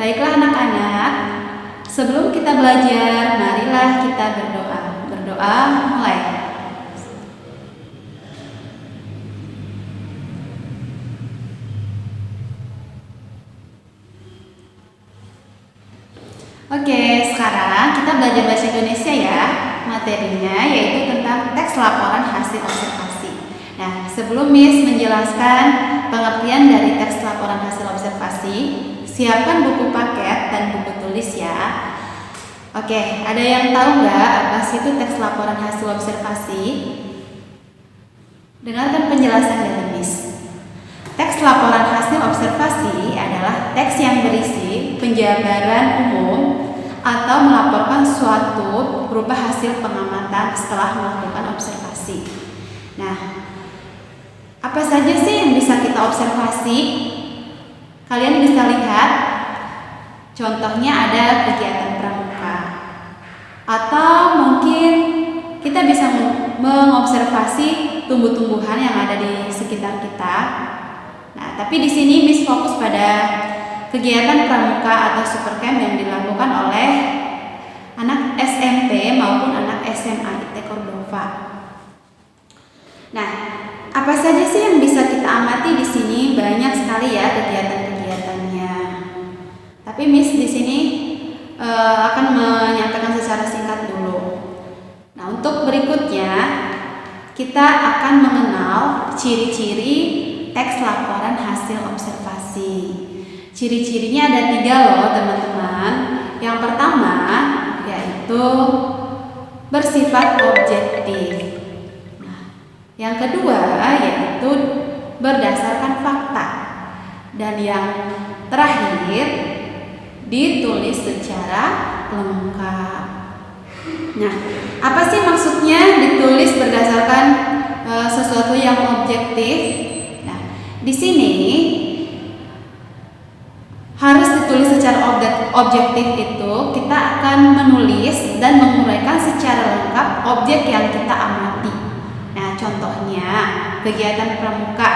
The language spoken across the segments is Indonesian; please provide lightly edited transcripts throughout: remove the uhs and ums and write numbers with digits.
Baiklah anak-anak, sebelum kita belajar, marilah kita berdoa. Berdoa mulai. Oke, sekarang kita belajar bahasa Indonesia ya. Materinya yaitu tentang teks laporan hasil observasi. Nah, sebelum Miss menjelaskan pengertian dari teks laporan hasil observasi, siapkan buku paket dan buku tulis ya. Oke, ada yang tahu nggak apa sih itu teks laporan hasil observasi? Dengarkan penjelasan dari Miss. Teks laporan hasil observasi adalah teks yang berisi penjabaran umum atau melaporkan suatu berupa hasil pengamatan setelah melakukan observasi. Nah, apa saja sih yang bisa kita observasi? Kalian bisa lihat, contohnya ada kegiatan pramuka, atau mungkin kita bisa mengobservasi tumbuh-tumbuhan yang ada di sekitar kita. Nah, tapi di sini Miss fokus pada kegiatan pramuka atau supercamp yang dilakukan oleh anak SMP maupun anak SMA IT Cordova. Nah, apa saja sih yang bisa kita amati di sini? Banyak sekali ya kegiatan-kegiatannya. Tapi Miss di sini akan menyampaikan secara singkat dulu. Nah, untuk berikutnya kita akan mengenal ciri-ciri teks laporan hasil observasi. Ciri-cirinya ada 3 loh teman-teman. Yang pertama yaitu bersifat objektif. Nah, yang kedua yaitu berdasarkan fakta. Dan yang terakhir ditulis secara lengkap. Nah, apa sih maksudnya ditulis berdasarkan sesuatu yang objektif? Nah, di sini harus ditulis secara objektif itu kita akan menulis dan menguraikan secara lengkap objek yang kita amati. Nah, contohnya kegiatan pramuka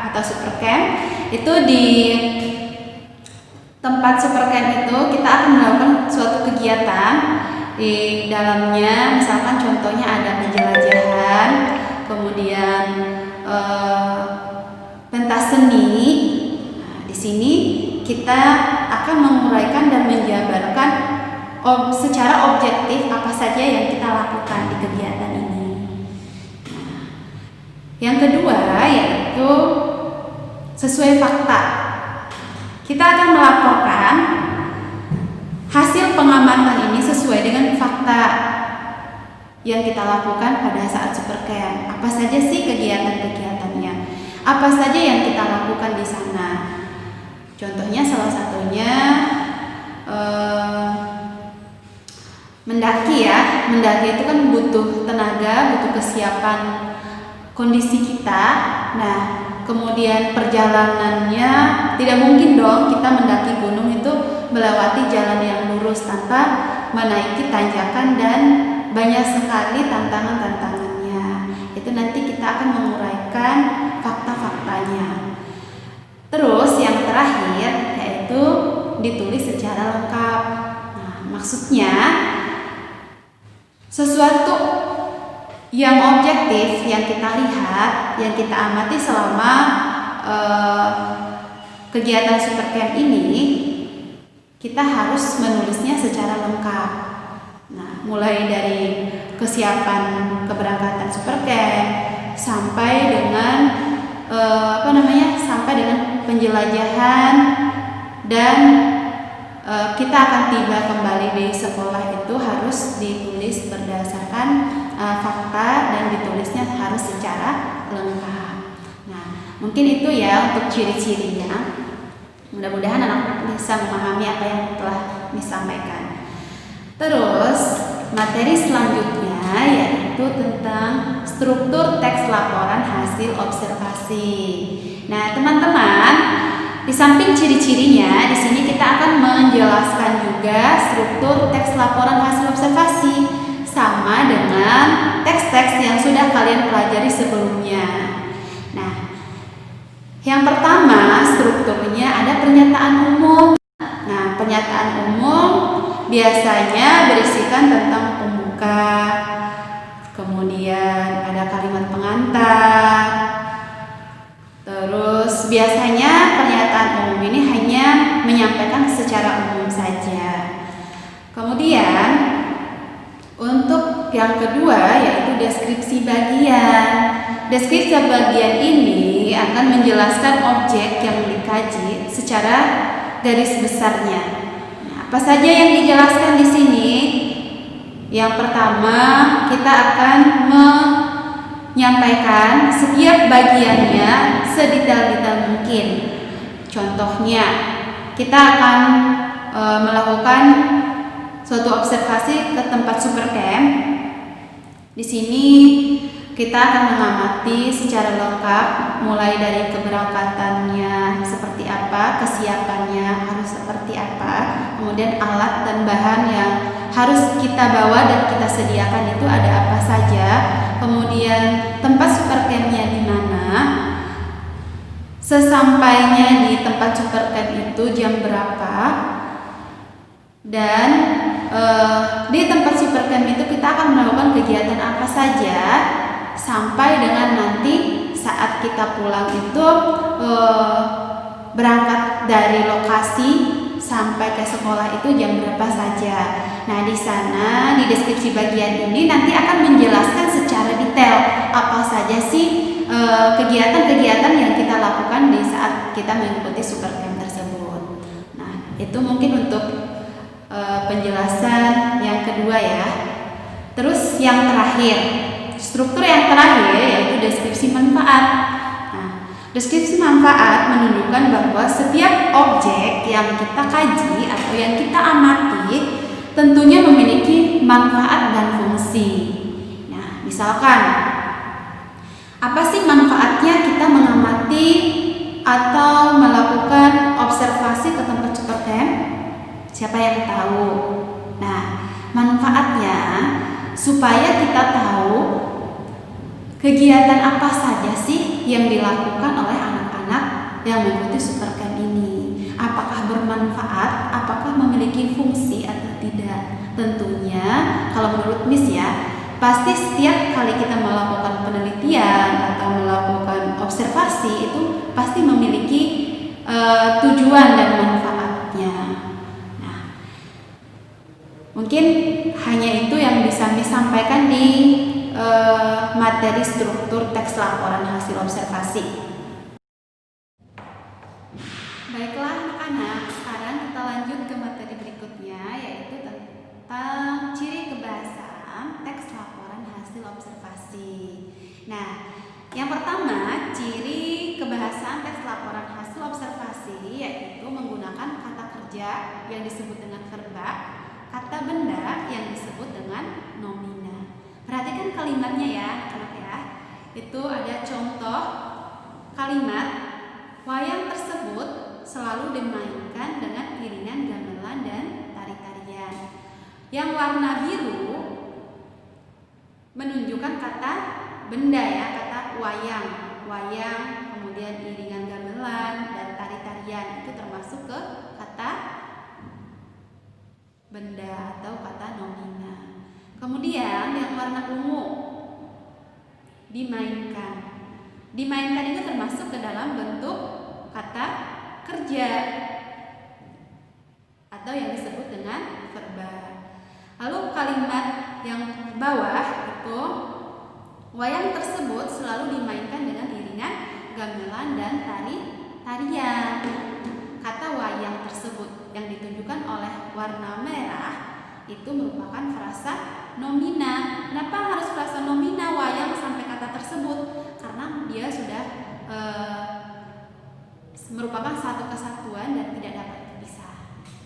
atau supercamp itu di tempat supercamp itu kita akan melakukan suatu kegiatan. Di dalamnya misalkan contohnya ada penjelajahan, kemudian pentas seni. Nah, di sini kita akan menguraikan dan menjabarkan secara objektif apa saja yang kita lakukan di kegiatan ini. Nah, yang kedua yaitu sesuai fakta. Kita akan melaporkan hasil pengamatan ini sesuai dengan fakta yang kita lakukan pada saat supercamp. Apa saja sih kegiatan-kegiatannya? Apa saja yang kita lakukan di sana? Contohnya salah satunya mendaki ya. Mendaki itu kan butuh tenaga, butuh kesiapan kondisi kita. Nah, kemudian perjalanannya tidak mungkin dong kita mendaki gunung itu melewati jalan yang lurus tanpa menaiki tanjakan dan banyak sekali tantangan-tantangannya. Itu nanti kita akan menguraikan fakta-faktanya. Terus yang terakhir yaitu ditulis secara lengkap. Nah, maksudnya sesuatu yang objektif yang kita lihat, yang kita amati selama kegiatan supercamp ini, kita harus menulisnya secara lengkap. Nah, mulai dari kesiapan keberangkatan supercamp sampai dengan sampai dengan penjelajahan dan kita akan tiba kembali di sekolah itu harus ditulis berdasarkan fakta dan ditulisnya harus secara lengkap. Nah, mungkin itu ya untuk ciri-cirinya. Mudah-mudahan anak-anak bisa memahami apa yang telah disampaikan. Terus materi selanjutnya yaitu tentang struktur teks laporan hasil observasi. Nah, teman-teman, di samping ciri-cirinya, di sini kita akan menjelaskan juga struktur teks laporan hasil observasi sama dengan teks-teks yang sudah kalian pelajari sebelumnya. Nah, yang pertama strukturnya ada pernyataan umum. Nah, pernyataan pernyataan umum biasanya berisikan tentang pembuka, kemudian ada kalimat pengantar. Terus biasanya pernyataan umum ini hanya menyampaikan secara umum saja. Kemudian untuk yang kedua yaitu deskripsi bagian. Deskripsi bagian ini akan menjelaskan objek yang dikaji secara garis besarnya. Nah, apa saja yang dijelaskan di sini? Yang pertama, kita akan menyampaikan setiap bagiannya sedetail-detail mungkin. Contohnya, kita akan melakukan suatu observasi ke tempat Supercamp. Di sini kita akan mengamati secara lengkap mulai dari keberangkatannya seperti apa, kesiapannya harus seperti apa, kemudian alat dan bahan yang harus kita bawa dan kita sediakan itu ada apa saja, kemudian tempat Supercamp-nya di mana, sesampainya di tempat Supercamp itu jam berapa, dan di tempat Supercamp itu kita akan melakukan kegiatan apa saja sampai dengan nanti saat kita pulang itu berangkat dari lokasi sampai ke sekolah itu jam berapa saja. Nah, di sana di deskripsi bagian ini nanti akan menjelaskan secara detail apa saja sih kegiatan-kegiatan yang kita lakukan di saat kita mengikuti Supercamp tersebut. Nah, itu mungkin untuk penjelasan yang kedua ya. Terus yang terakhir, struktur yang terakhir yaitu deskripsi manfaat. Nah, deskripsi manfaat menunjukkan bahwa setiap objek yang kita kaji atau yang kita amati tentunya memiliki manfaat dan fungsi. Nah, misalkan apa sih manfaatnya kita mengamati atau melakukan observasi ke tempat Supercamp? Siapa yang tahu? Nah, manfaatnya supaya kita tahu kegiatan apa saja sih yang dilakukan oleh anak-anak yang mengikuti Supercamp ini. Apakah bermanfaat? Apakah memiliki fungsi atau tidak? Tentunya kalau menurut Miss ya, pasti setiap kali kita melakukan penelitian atau melakukan observasi itu pasti memiliki tujuan dan manfaatnya. Nah, mungkin hanya itu yang bisa disampaikan di materi struktur teks laporan hasil observasi. Baiklah anak-anak, sekarang kita lanjut ke materi berikutnya yaitu tentang ciri kebahasaan teks laporan hasil observasi. Nah, yang pertama, ciri kebahasaan teks laporan hasil observasi yaitu menggunakan kata kerja yang disebut dengan verba, kata benda yang disebut dengan nomina. Perhatikan kalimatnya ya, anak-anak ya. Itu ada contoh kalimat, wayang tersebut selalu dimainkan dengan iringan gamelan dan tari-tarian. Yang warna biru menunjukkan kata benda ya, kata wayang, kemudian iringan gamelan dan tari-tarian itu termasuk ke kata benda atau kata nomina. Kemudian yang warna ungu dimainkan itu termasuk ke dalam bentuk kata kerja atau yang disebut dengan verba. Lalu kalimat yang bawah itu, wayang tersebut selalu dimainkan dengan iringan gamelan dan tarian. Kata wayang tersebut yang ditunjukkan oleh warna merah itu merupakan frasa nomina. Kenapa harus frasa nomina wayang sampai kata tersebut? Karena dia sudah merupakan satu kesatuan dan tidak dapat dipisah.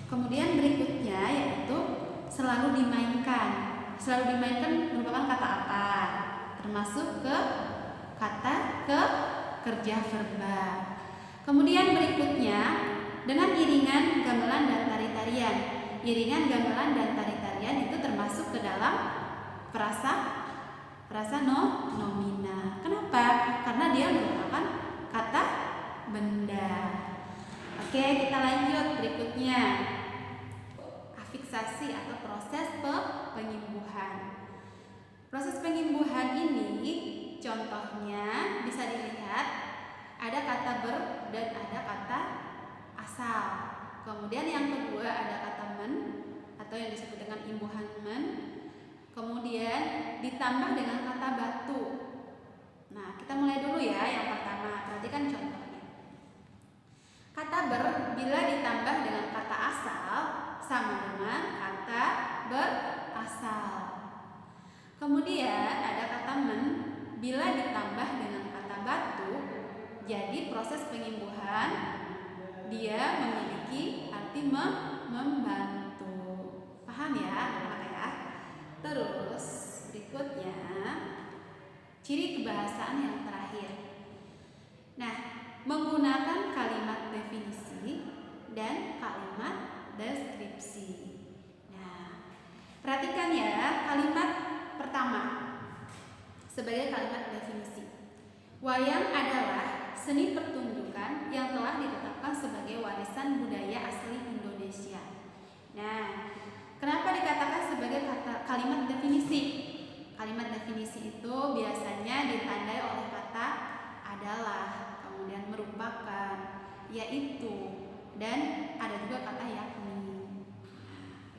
Kemudian berikutnya yaitu selalu dimainkan. Selalu dimainkan merupakan kata apa? Termasuk ke kata kerja verba. Kemudian berikutnya dengan iringan gamelan dan tari-tarian. Iringan gamelan dan tari-tarian itu termasuk ke dalam frasa nomina. Kenapa? Karena dia merupakan kata benda. Oke, kita lanjut berikutnya. fiksasi atau proses penyembuhan. Proses penyembuhan ini contohnya bisa dilihat ada kata ber dan ada kata asal. Kemudian yang kedua ada kata men atau yang disebut dengan imbuhan men. Kemudian ditambah dengan kata batu. Nah, kita mulai dulu ya yang pertama. Perhatikan contohnya. Kata ber bila ditambah dengan kata asal sama dengan kata berasal. Kemudian ada kata men bila ditambah dengan kata batu, jadi proses penyembuhan dia memiliki arti membantu. Paham ya anak-anak ya? Terus berikutnya ciri kebahasaan yang terakhir. Nah, menggunakan kalimat definisi dan kalimat deskripsi. Nah, perhatikan ya kalimat pertama sebagai kalimat definisi. Wayang adalah seni pertunjukan yang telah ditetapkan sebagai warisan budaya asli Indonesia. Nah, kenapa dikatakan sebagai kalimat definisi? Kalimat definisi itu biasanya ditandai oleh kata adalah, kemudian merupakan, yaitu, dan ada juga kata yakni.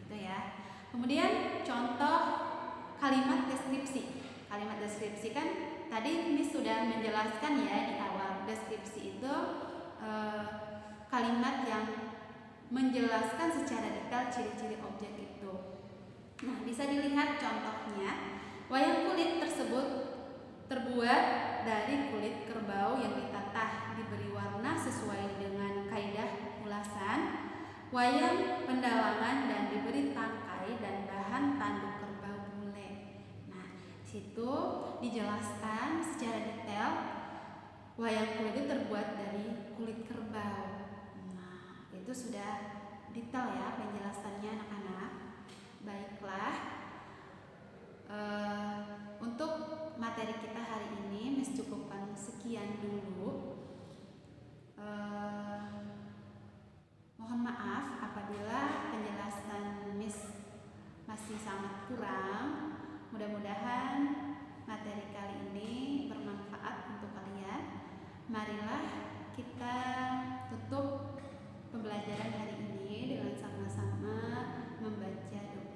Gitu ya. Kemudian contoh kalimat deskripsi. Kalimat deskripsi kan tadi Miss sudah menjelaskan ya di awal. Deskripsi itu kalimat yang menjelaskan secara detail ciri-ciri objek itu. Nah, bisa dilihat contohnya. Wayang kulit tersebut terbuat dari kulit kerbau yang ditatah, diberi warna sesuai dengan kaidah ulasan, wayang pendalangan, dan diberi tangkai dan bahan tanduk kerbau bule. Nah, situ dijelaskan secara detail wayang kulit itu terbuat dari kulit kerbau. Nah, itu sudah detail ya penjelasannya anak-anak. Baiklah, untuk materi kita hari ini Miss cukupkan sekian dulu. Mohon maaf apabila penjelasan Miss masih sangat kurang. Mudah-mudahan materi kali ini bermanfaat untuk kalian. Marilah kita tutup pembelajaran hari ini dengan sama-sama membaca doa.